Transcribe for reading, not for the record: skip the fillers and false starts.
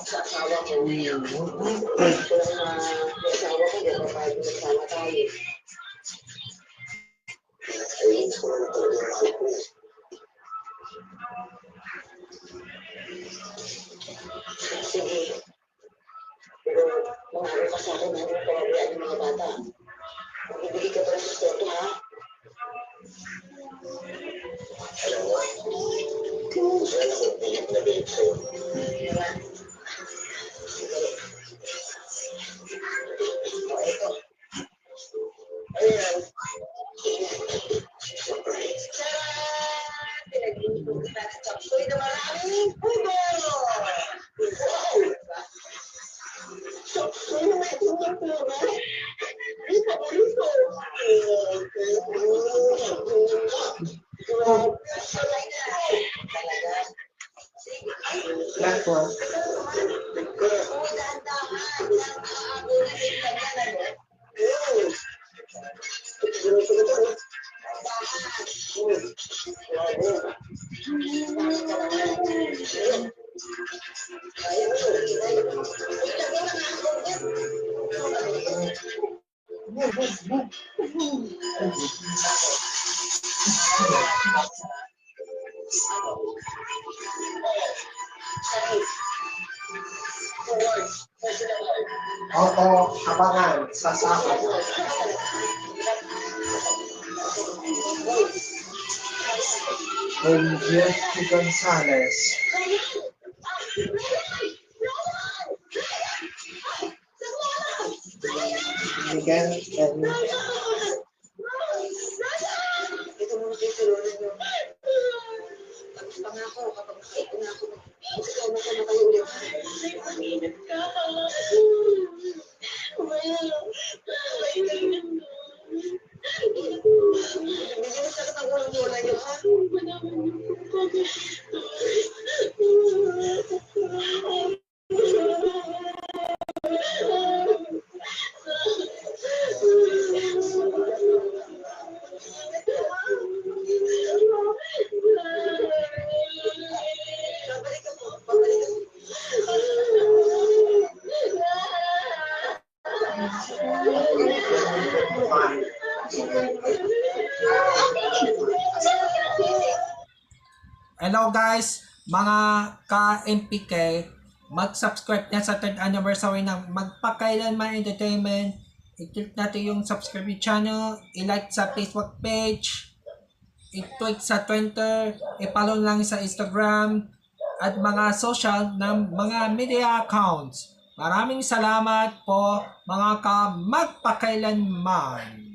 Sa asawa ko. Kung asawa ko, gano'n pa yung asawa tayo. Ayun, ko naman talaga yung mahal ko. Sige. Pero mga ka sa akin, hindi mo pababayaan yung mga bata. Magbibigay ka pa ng sustento, ha? Alam mo, gusto na ako bilip na bilip sa'yo. Ito. Ayan. Pinag-ibig kita ng chapsoy na maraming pugo! Wow! Chapsoy na may pugo pugo? Di pa ko nito. Talaga? Sige. Lako. Opo, abangan sa Sabado. Con Jeffy Gonzalez. Miguel and Pangako, kapag ito na ako, ikaw na sana kayo ulit. Mainit ka. Hindi na sa katanggulang mula niyo, ha? Hello guys, mga ka-MPK, mag-subscribe na sa 3rd anniversary ng Magpakailanman Entertainment. I-click natin yung subscribe channel, i-like sa Facebook page, i-tweet sa Twitter, i-follow lang sa Instagram, at mga social ng mga media accounts. Maraming salamat po mga ka-Magpakailanman.